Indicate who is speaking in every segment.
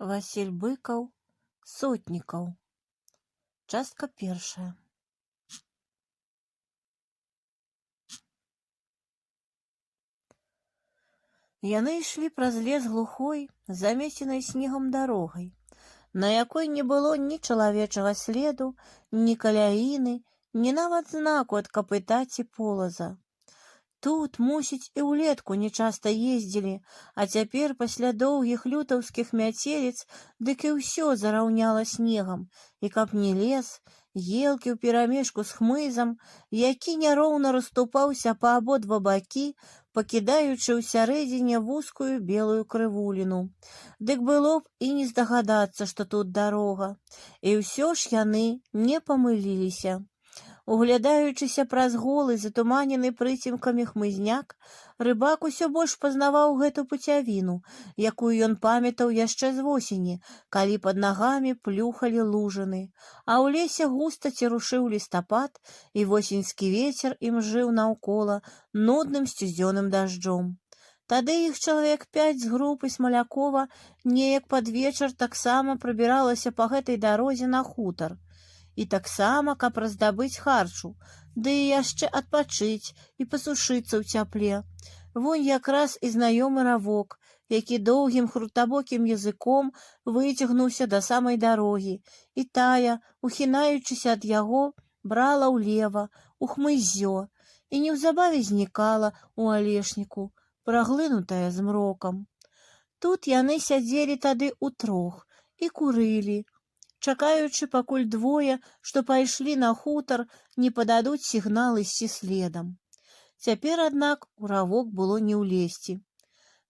Speaker 1: Васіль Быкаў, Сотнікаў. Частка першая. Яны ішлі праз лес глухой, замесенай снегам дарогай, на якой не было ні чалавечага следу, ні каляіны, ні нават знаку ад капыта ці полаза. Тут, мусіць, і ўлетку нечаста ездзілі, а цяпер пасля доўгіх лютаўскіх мяцеліц дык і ўсё зараўняла снегам, і каб не лес, елкі ўперамешку з хмызам, які няроўна расступаўся па абодва бакі, пакідаючы ўсярэдзіне вузкую белую крывуліну. Дык было б і не здагадацца, што тут дарога. І ўсё ж яны не памыліліся. Углядаючыся праз голы, затуманены прыцемкамі хмызняк, рыбак усё больш пазнаваў гэту пуцявіну, якую ён памятаў яшчэ з восені, калі пад нагамі плюхалі лужыны, а ў лесе густа церушыў лістапад, і восеньскі вецер ім жыў наўкола нудным сцюдзёным дажджом. Тады іх чалавек 5 з групы Смалякова неяк пад вечар таксама прабіралася па гэтай дарозе на хутар. І таксама, каб раздабыць харчу, ды і яшчэ адпачыць і пасушыцца ў цяпле. Вунь якраз і знаёмы равок, які доўгім хрутабокім языком выцягнуўся да самай дарогі, і тая, ухінаючыся ад яго, брала ўлева, у хмыззё, і неўзабаве знікала ў алешніку, праглынутая змрокам. Тут яны сядзелі тады ўтрох і курылі, чакаючы, пакуль двое, што пайшлі на хутар, не пададуць сігнал ісці следам. Цяпер, аднак, у равок было не ўлезці.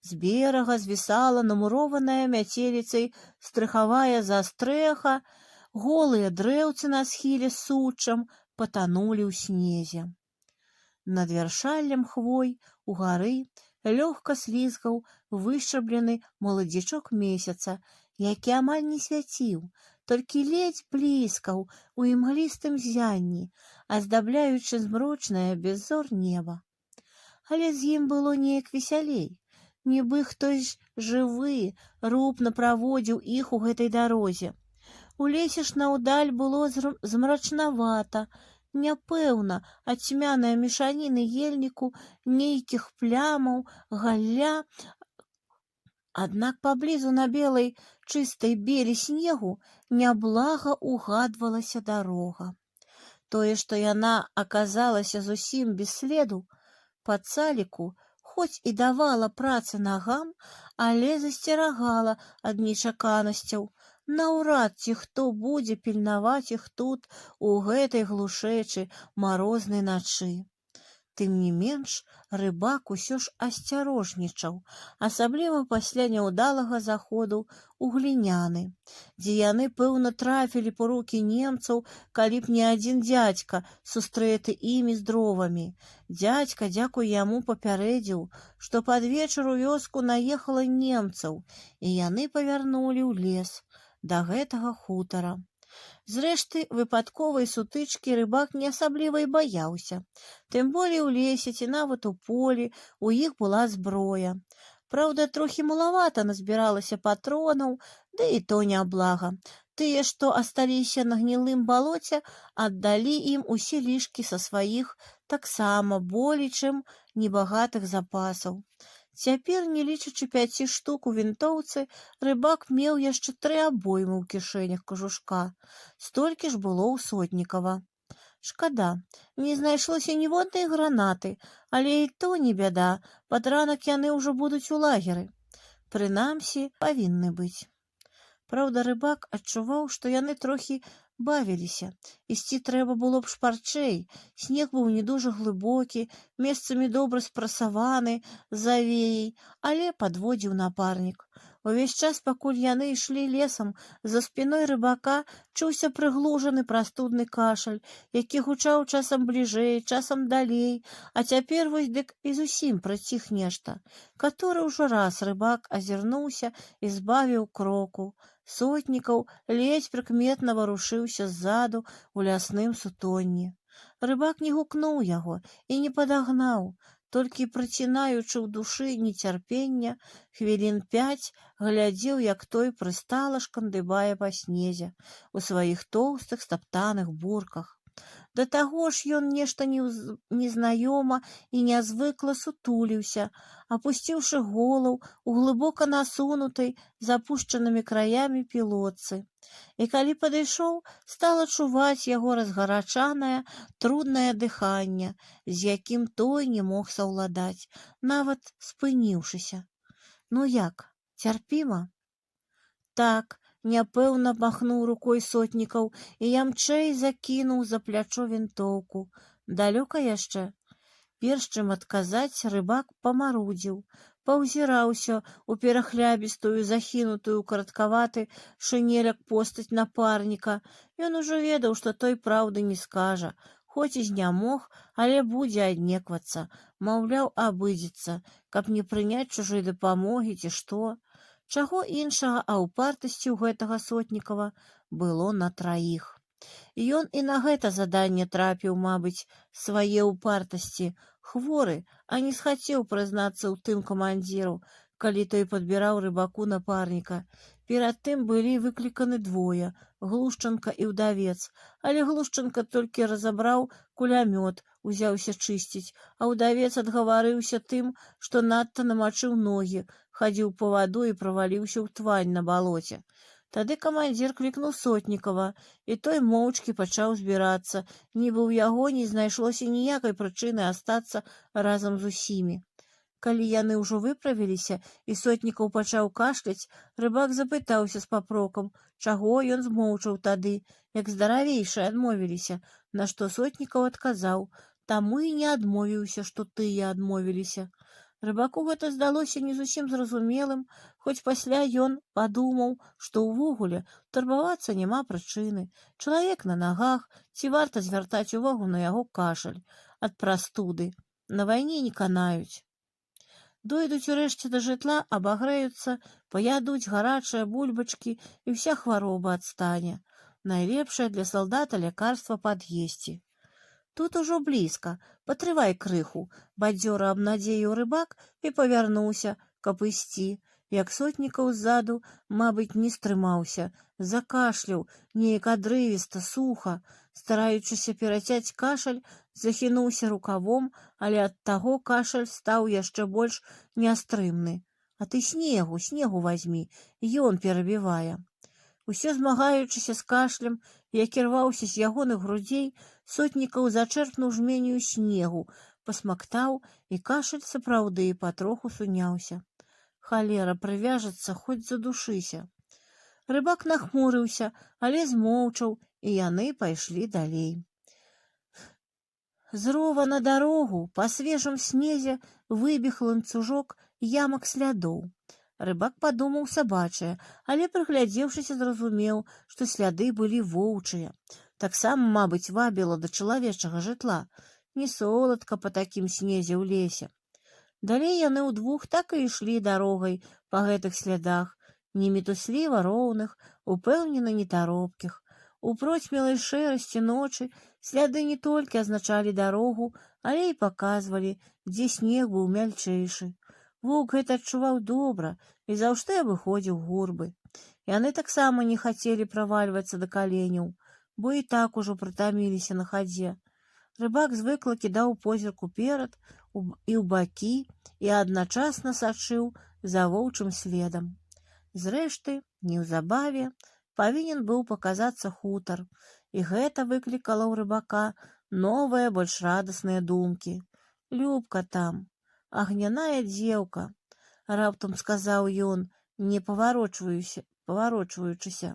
Speaker 1: З берага звісала намурованая мяцеліцай стрэхавая застрэха, голыя дрэўцы на схіле з суччам патанулі ў снезе. Над вяршаллем хвой угары лёгка слізгаў вышчаблены маладзічок месяца, які амаль не свяціў, толькі ледзь бліскаў у імглістым зянні, аздабляючы змрочнае без зор неба. Але з ім было неяк весялей, нібы хтось жывы рупна праводзіў іх у гэтай дарозе. У лесе ж наўдаль было змрачнавата, няпэўна ад цьмянай мешаніны ельніку, нейкіх плямаў, галля. Аднак паблізу на белай чыстай белі снегу няблага угадвалася дарога. Тое, што яна аказалася зусім без следу, па цаліку, хоць і давала працы нагам, але засцерагала ад нечаканасцяў. Наўрад ці хто будзе пільнаваць іх тут у гэтай глушэчай марознай начы. Тым не менш, рыбак усё ж асцярожнічаў, асабліва пасля няўдалага заходу ў гліняны, дзе яны, пэўна, трапілі па рукі немцаў, калі б не адзін дзядзька, сустрэты імі з дровамі. Дзядзька, дзякуй яму, папярэдзіў, што пад вечар у вёску наехала немцаў, і яны павярнулі ў лес да гэтага хутара. Зрэшты, выпадковай сутычкі рыбак не асабліва і баяўся. Тым болей у лесе ці нават у полі у іх была зброя. Праўда, трохі малавата назбіралася патронаў, ды і то няблага. Тыя, што асталіся на гнілым балоце, аддалі ім усе лішкі са сваіх таксама болей чым небагатых запасаў. Цяпер, не лічачы 5 штук у вінтоўцы, рыбак меў яшчэ 3 абоймы ў кішэнях кажушка. Столькі ж было ў Сотнікава. Шкада, не знайшлося ніводнай гранаты, але і то не бяда, пад ранак яны ўжо будуць у лагеры. Прынамсі, павінны быць. Праўда, рыбак адчуваў, што яны трохі бавіліся. Ісці трэба было б шпарчэй, снег быў не дужа глыбокі, месцамі добра спрасаваны завеяй, але падводзіў напарнік. Увесь час, пакуль яны ішлі лесам, за спіной рыбака чуўся прыглужаны прастудны кашаль, які гучаў часам бліжэй, часам далей, а цяпер вось дык і зусім прыціх нешта. Каторы ўжо раз рыбак азірнуўся і збавіў кроку. Сотнікаў ледзь прыкметна варушыўся ззаду ў лясным сутонні. Рыбак не гукнуў яго і не падагнаў, толькі працінаючы ў душы нецярпення, хвілін 5 глядзеў, як той прыстала шкандыбае па снезе у сваіх тоўстых стаптаных бурках. Да таго ж ён нешта незнаёма і нязвыкла сутуліўся, апусціўшы голаў у глыбока насунутай з апушчанымі краямі пілотцы. І калі падышоў, стала чуваць яго разгарачанае, труднае дыханне, з якім той не мог саўладаць, нават спыніўшыся. Ну як, цярпіма? Так, няпэўна махнуў рукой Сотнікаў і ямчэй закінуў за плячо вінтоўку. Далёка яшчэ? Перш чым адказаць, рыбак памарудзіў, паўзіраўся ў перахлябістую, захінутую караткаваты шынеляк постаць напарніка. Ён ужо ведаў, што той праўды не скажа, хоць і знямог, але будзе аднеквацца, маўляў, абыдзецца, каб не прыняць чужой дапамогі ці што. Чаго іншага, а ўпартасці ў гэтага Сотнікава было на траіх. Ён і на гэта заданне трапіў, мабыць, свае ўпартасці, хворы, а не схацеў прызнацца ў тым камандзіру, калі той падбіраў рыбаку напарніка. Перад тым былі выкліканы двое, Глушчанка і ўдавец, але Глушчанка толькі разабраў кулямёт, узяўся чысціць, а ўдавец адгаварыўся тым, што надта намачыў ногі, хадзіў па ваду і праваліўся ў твань на балоце. Тады камандзір клікнуў Сотнікава, і той моўчкі пачаў збірацца, нібы ў яго не знайшлося ніякай прычыны астацца разам з усімі. Калі яны ўжо выправіліся, і Сотнікаў пачаў кашляць, рыбак запытаўся з папрокам, чаго ён змоўчаў тады, як здаравейшыя адмовіліся, на што Сотнікаў адказаў, таму і не адмовіўся, што тыя адмовіліся. Рыбаку гэта здалося не зусім зразумелым, хоць пасля ён падумаў, што ўвогуле турбавацца няма прычыны. Чалавек на нагах, ці варта звяртаць увагу на яго кашаль ад прастуды. На вайне не канаюць. Дойдуць урэшце да жытла, абагрэюцца, паядуць гарачыя бульбачкі, і ўся хвароба адстане. Найлепшае для салдата лякарства пад'есці. Тут ужо блізка, патрывай крыху, бадзёра абнадзеіў рыбак і павярнуўся, каб ісці, як Сотнікаў ззаду, мабыць, не стрымаўся, закашляў, неяк адрывіста, суха, стараючыся перацяць кашаль, захінуўся рукавом, але ад таго кашаль стаў яшчэ больш нястрымны. А ты снегу вазьмі, ён перабівае. Усё змагаючыся з кашлем, які рваўся з ягоных грудзей, Сотнікаў зачэрпнуў жменю снегу, пасмактаў, і кашаль сапраўды патроху суняўся. Халера, прывяжацца, хоць задушыся. Рыбак нахмурыўся, але змоўчаў, і яны пайшлі далей. З рова на дарогу па свежым снезе выбег ланцужок ямак слядоў. Рыбак падумаў сабачыя, але, прыглядзеўшыся, зразумеў, што сляды былі воўчыя. Таксама, мабыць, вабіла да чалавечага жытла. Не соладка па такім снезе ў лесе. Далей яны ўдвух так і ішлі дарогай па гэтых слядах, немітусліва роўных, упэўнена нетаропкіх. У процьмелай шэрасці ночы сляды не толькі азначалі дарогу, але і паказвалі, дзе снег быў мяльчэйшы. Воўк гэта адчуваў добра і заўжды абыходзіў гурбы. Яны таксама не хацелі правальвацца да каленяў, бо і так ужо прытаміліся на хадзе. Рыбак звыкла кідаў позірк уперад і ў бакі і адначасна сачыў за воўчым следам. Зрэшты, неўзабаве павінен быў паказацца хутар, і гэта выклікала ў рыбака новыя, больш радасныя думкі. Любка там, агняная дзеўка, раптам сказаў ён, не паварочваючыся.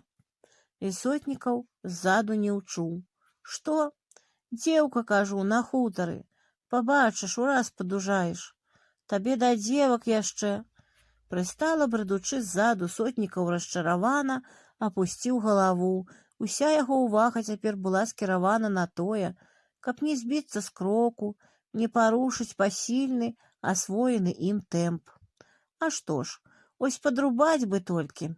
Speaker 1: І Сотнікаў ззаду не ўчуў. Што? Дзеўка, кажу, на хутары. Пабачыш, ураз падужаеш. Табе да дзевак яшчэ. Прыстала, бредучы ззаду, Сотнікаў расчаравана апусціў галаву. Уся яго ўвага цяпер была скіравана на тое, каб не збіцца з кроку, не парушыць пасільны, асвоены ім тэмп. А што ж, ось падрубаць бы толькі.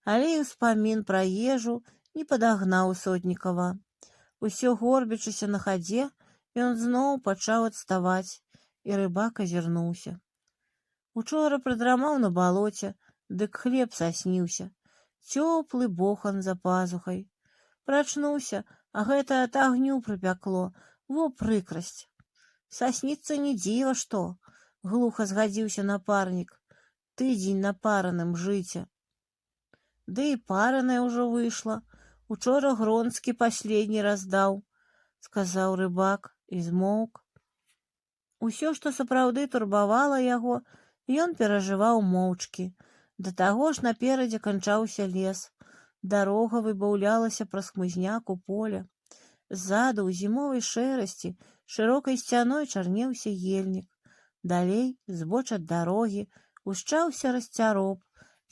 Speaker 1: Але і ўспамін пра ежу не падагнаў Сотнікава. Усё горбячыся на хадзе, ён зноў пачаў адставаць, і рыбак азірнуўся. Учора прадрамаў на балоце, дык хлеб сасніўся, цёплы бохан за пазухай. Прачнуўся, а гэта ад агню прыпякло, во прыкрасць. Сасніцца не дзіва што, глуха згадзіўся напарнік. Тыдзень на параным жыце. Ды і параная ўжо выйшла. Учора Гронскі паследні раздаў, сказаў рыбак і змоўк. Усё, што сапраўды турбавала яго, ён перажываў моўчкі. Да таго ж наперадзе канчаўся лес. Дарога выбаўлялася праз хмызняк у поле. Ззаду ў зімовай шэрасці шырокай сцяной чарнеўся ельнік. Далей, збоч ад дарогі, гушчаўся расцяроб,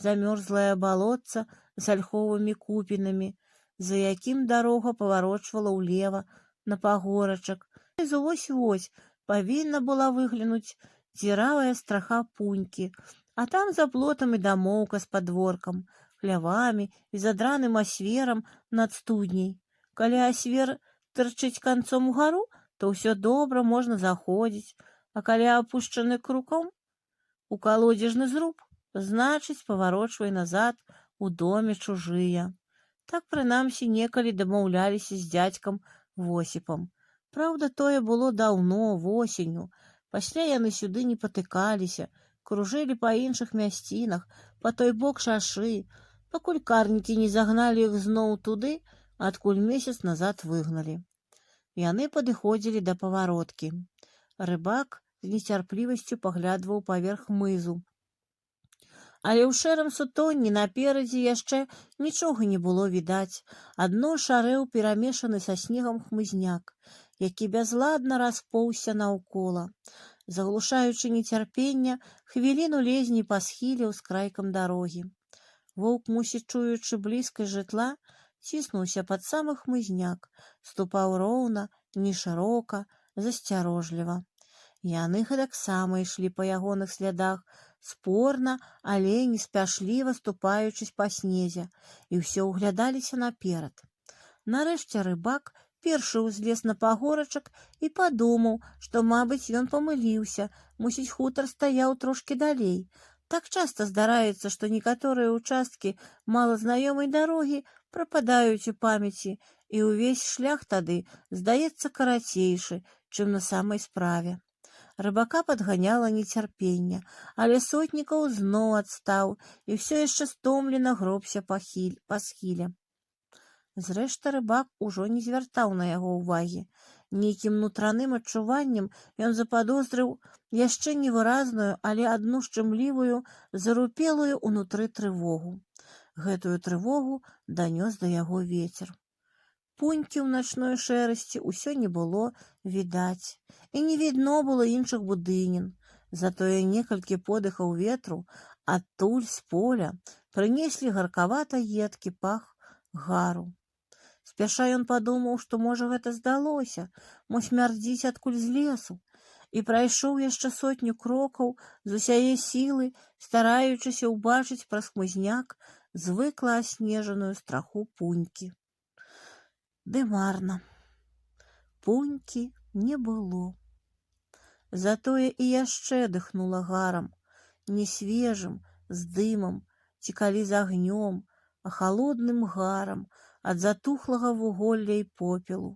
Speaker 1: замёрзлае балотца з альховымі купінамі, за якім дарога паварочвала ўлева на пагорачак. І вось-вось павінна была выглянуць дзіравая страха пунькі, а там за плотам і дамоўка з падворкам, хлявамі і задраным асверам над студняй. Калі асвер тырчыць канцом угару, то ўсё добра, можна заходзіць, а калі апушчаны круком у калодзежны зруб, значыць, паварочвай назад у доме чужыя. Так, прынамсі, некалі дамаўляліся з дзядзькам Восіпам. Праўда, тое было даўно, восенню. Пасля яны сюды не патыкаліся, кружылі па іншых мясцінах, па той бок шашы, пакуль карнікі не загналі іх зноў туды, адкуль месяц назад выгналі. Яны падыходзілі да павароткі. Рыбак з нецярплівасцю паглядваў паверх мызу. Але ў шэрым сутонні наперадзе яшчэ нічога не было відаць. Адно шарэў перамешаны са снегам хмызняк, які бязладна распоўзся наўкола. Заглушаючы нецярпення, хвіліну лезні па схіле ўскрайкам дарогі. Воўк, мусіць, чуючы блізкасць жытла, ціснуўся пад самы хмызняк, ступаў роўна, не шырока, засцярожліва. Яны гэтаксама ішлі па ягоных слядах, спорна, але неспяшліва ступаючыся па снезе, і ўсё ўглядаліся наперад. Нарэшце рыбак першы ўзлез на пагорачак і падумаў, што, мабыць, ён памыліўся, мусіць, хутар стаяў трошкі далей. Так часта здараецца, што некаторыя ўчасткі малазнаёмай дарогі прападаюць у памяці, і ўвесь шлях тады здаецца карацейшы, чым на самай справе. Рыбака падганяла нецярпенне, але сотнікаў зноў адстаў і ўсё яшчэ стомлена гробся па схіле. Зрэшты, рыбак ужо не звяртаў на яго ўвагі. Нейкім нутраным адчуваннем ён западозрыў яшчэ невыразную, але адну шчымлівую, зарупелую ўнутры трывогу. Гэтую трывогу данёс да яго вецер. Пунькі ў начной шэрасці ўсё не было відаць, і не відно было іншых будынін. Затое некалькі подыхаў ветру адтуль з поля прынеслі гаркавата едкі пах гару. Спяша ён падумаў, што, можа, гэта здалося, мо смярдзіць адкуль з лесу, і прайшоў яшчэ сотню крокаў з усяе сілы, стараючыся ўбачыць праз хмызняк звыкла аснежаную страху пунькі. Ды марна. Пунькі не было. Затое і яшчэ дыхнула гарам, не свежым, з дымам, ці калі з агнём, а халодным гарам ад затухлага вуголля і попелу.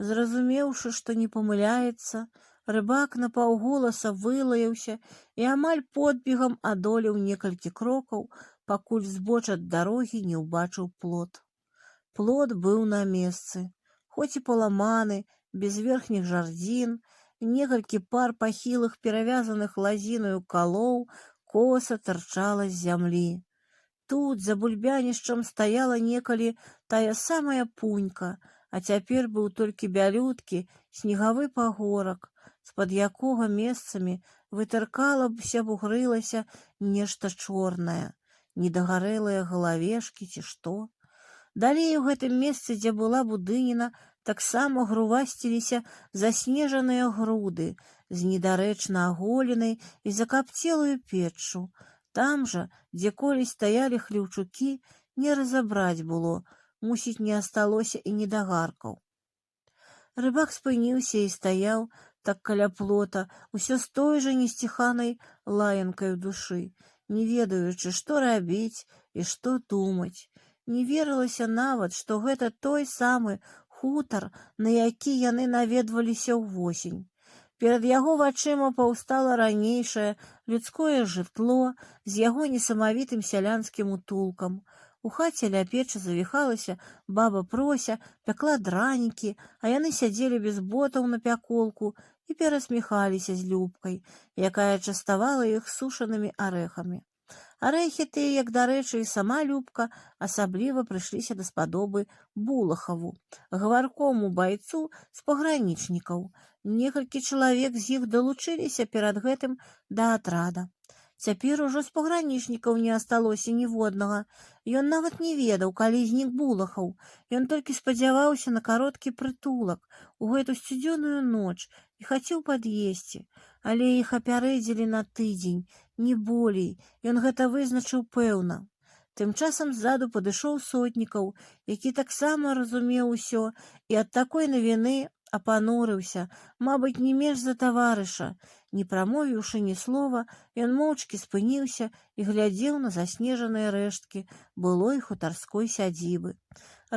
Speaker 1: Зразумеўшы, што не памыляецца, рыбак напаўголаса вылаяўся і амаль подбегам адолеў некалькі крокаў, пакуль збоч ад дарогі не ўбачыў плот. Плот быў на месцы, хоць і паламаны, без верхніх жардзін, некалькі пар пахілых перавязаных лазінаю калоў коса тырчала з зямлі. Тут за бульбянішчам стаяла некалі тая самая пунька, а цяпер быў толькі бялюткі снегавы пагорак, з-пад якога месцамі вытыркалася, бугрылася нешта чорнае, недагарэлыя галавешкі ці што. Далей у гэтым месцы, дзе была будыніна, таксама грувасціліся заснежаныя груды з недарэчна аголенай і закапцелую печчу. Там жа, дзе колісь стаялі хлеўчукі, не разабраць было, мусіць, не асталося і недагаркаў. Рыбак спыніўся і стаяў, так каля плота, усё з той жа несціханай лаянкай у душы, не ведаючы, што рабіць і што думаць. Не верылася нават, што гэта той самы хутар, на які яны наведваліся ўвосень. Перад яго вачыма паўстала ранейшае людское жытло з яго несамавітым сялянскім утулкам. У хаце ля печы завіхалася баба Прося, пякла дранікі, а яны сядзелі без ботаў на пяколку і перасміхаліся з Любкай, якая частавала іх сушанымі арэхамі. Арэхі тыя, як дарэчы, і сама Любка асабліва прыйшліся даспадобы Булахаву, гаваркому байцу з пагранічнікаў. Некалькі чалавек з іх далучыліся перад гэтым да атрада. Цяпер ужо з пагранічнікаў не асталося ніводнага. Ён нават не ведаў, калі знік Булахаў. Ён толькі спадзяваўся на кароткі прытулак у гэту сцюдзёную ноч і хацеў пад'есці. Але іх апярэдзілі на тыдзень, не болей. Ён гэта вызначыў пэўна. Тым часам ззаду падышоў Сотнікаў, які таксама разумеў усё і ад такой навіны апанурыўся, мабыць, не менш за таварыша. Не прамовіўшы ні слова, ён моўчкі спыніўся і глядзеў на заснежаныя рэшткі былой хутарской сядзібы.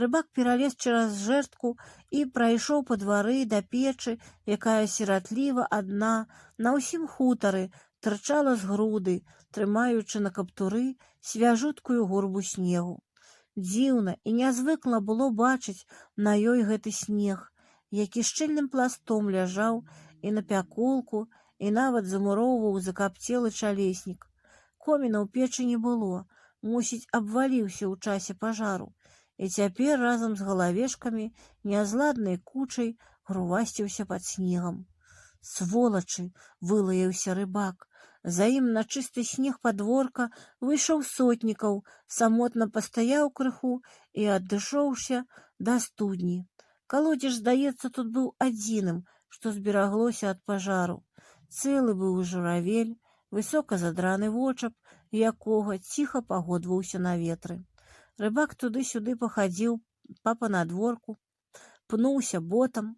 Speaker 1: Рыбак пералез цераз жэрдку і прайшоў па двары да печы, якая сіратліва адна на ўсім хутары тырчала з груды, трымаючы на каптуры свяжуткую гурбу снегу. Дзіўна і нязвыкла было бачыць на ёй гэты снег, які шчыльным пластом ляжаў і на пяколку, і нават замуроўваў закапцелы чалеснік. Коміна ў печы не было, мусіць, абваліўся ў часе пажару, і цяпер разам з галавешкамі нязладнай кучай грувасціўся пад снегам. «Сволачы!» — вылаяўся рыбак. За ім на чысты снег падворка выйшаў Сотнікаў, самотна пастаяў крыху і адышоўся да студні. Калодзеж, здаецца, тут быў адзіным, што збераглося ад пажару. Цэлы быў журавель, высока задраны вочап, якога ціха пагодваўся на ветры. Рыбак туды-сюды пахадзіў па панадворку, пнуўся ботам,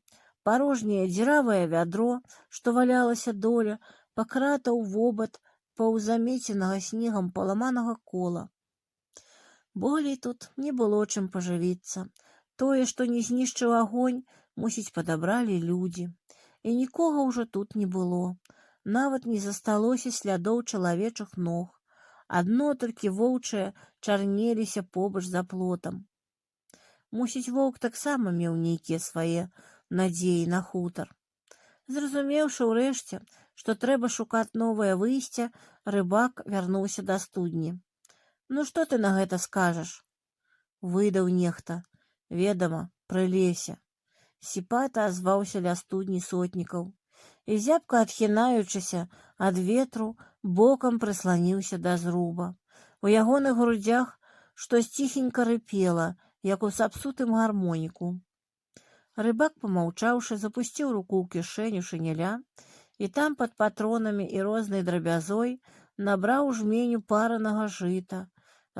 Speaker 1: парожняе дзіравае вядро, што валялася доля, пакратаў вобат паўзамеценага снегам паламанага кола. Болей тут не было чым пажывіцца. Тое, што не знішчыў агонь, мусіць, падабралі людзі. І нікога ўжо тут не было. Нават не засталося слядоў чалавечых ног. Адно толькі воўчыя чарнеліся побач за плотам. Мусіць, воўк таксама меў нейкія свае надзеі на хутар. Зразумеўшы ўрэшце, што трэба шукаць новае выйсце, рыбак вярнуўся да студні. «Ну што ты на гэта скажаш?» — выдаў нехта. «Ведама, пры лесе». Сіпата азваўся ля студні Сотнікаў і, зябка адхінаючыся ад ветру, бокам прысланіўся да зруба. У ягоных грудзях штось ціхенька рыпела, як у сапсутым гармоніку. Рыбак, памаўчаўшы, запусціў руку ў кішэню шыняля і там пад патронамі і рознай драбязой набраў жменю паранага жыта,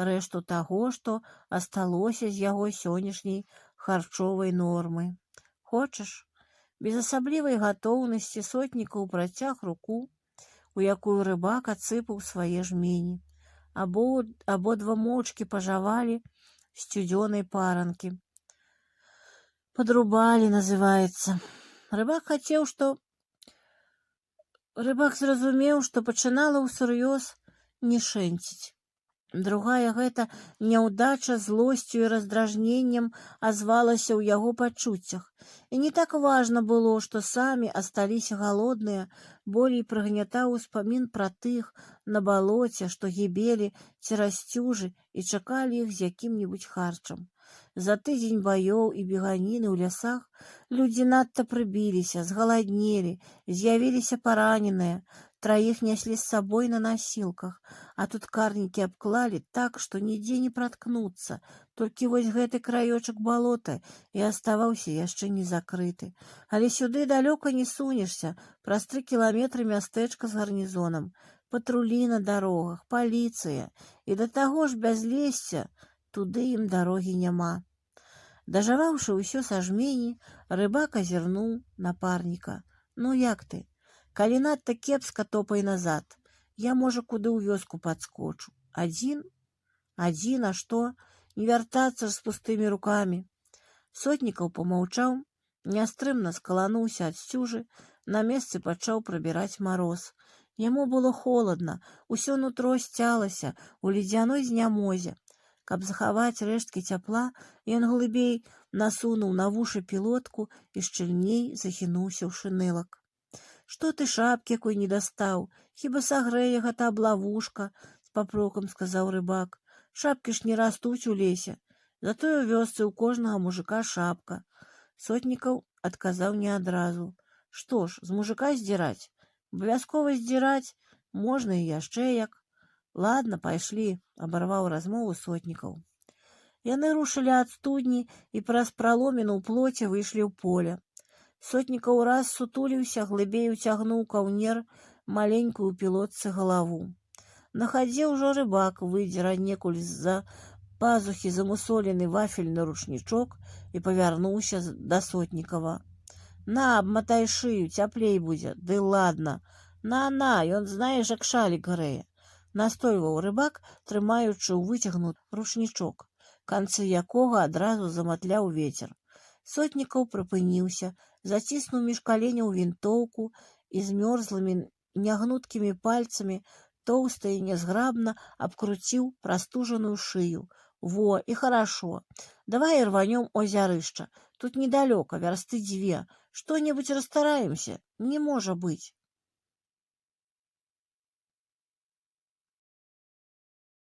Speaker 1: рэшту таго, што асталося з яго сённяшняй харчовай нормы. «Хочаш?» Без асаблівай гатоўнасці Сотнікаў працяг руку, у якую рыбак адсыпаў свае жмені. Абодва моўчкі пажавалі сцюдзёнай паранкі. «Падрубалі, называецца». Рыбак зразумеў, што пачынала ўсур'ёз не шэнціць. Другая гэта няўдача злосцю і раздражненнем азвалася ў яго пачуццях. І не так важна было, што самі асталіся галодныя, болей прыгнятаў успамін пра тых на балоце, што гібелі цераз сцюжы і чакалі іх з якім-небудзь харчам. За тыдзень баёў і беганіны ў лясах людзі надта прыбіліся, згаладнелі, з'явіліся параненыя, траіх няслі з сабой на насілках, а тут карнікі абклалі так, што нідзе не праткнуцца, толькі вось гэты краёчак балота і аставаўся яшчэ не закрыты. Але сюды далёка не сунешся, праз 3 кіламетры мястэчка з гарнізонам, патрулі на дарогах, паліцыя, і да таго ж бязлесся, туды ім дарогі няма. Дажаваўшы ўсё са жмені, рыбак азірнуў напарніка. Ну як ты? Калі надта кепска, топай назад. Я, можа, куды ў вёску падскочу. Адзін? Адзін, а што? Не вяртацца ж з пустымі рукамі. Сотнікаў помаўчаў, нястрымна скалануўся ад сцюжы, на месцы пачаў прабіраць мароз. Яму было холадна, усё нутро сцялася ў ледзяной знямозе. Каб захаваць рэшткі цяпла, ён глыбей насунуў на вушы пілотку і шчыльней захінуўся ў шынелак. Што ты шапкі якой не дастаў? Хіба сагрэе гэта аблавушка, з папрокам сказаў рыбак. Шапкі ж не растуць у лесе. Затое ў вёсцы ў кожнага мужика шапка. Сотнікаў адказаў не адразу. Што ж, з мужика здзіраць? Абавязкова здзіраць? Можна і яшчэ як. Ладно, пайшлі, абарваў размову Сотнікаў. Яны рушылі ад студні і праз праломіну ў плоце выйшлі ў поле. Сотнікаў раз сутуліўся, глыбей уцягнуў каўнер маленькую пілотцы галаву. На хадзе ўжо рыбак выдзер аднекуль з-за пазухі замусолены вафельны ручнічок і павярнуўся да Сотнікава. На, абматай шыю, цяплей будзе. Ды ладна. На, ён, знаеш, як шалік грэе. Настойваў рыбак, трымаючы ў выцягнуты ручнічок, канцы якога адразу заматляў вецер. Сотнікаў прыпыніўся, заціснуў між каленяў вінтоўку і змёрзлымі нягнуткімі пальцамі тоўста і нязграбна абкруціў прастужаную шыю. Во, і харашо. Давай рванём озярышча. Тут недалёка, вярсты 2. Што-небудзь расстараемся? Не можа быць.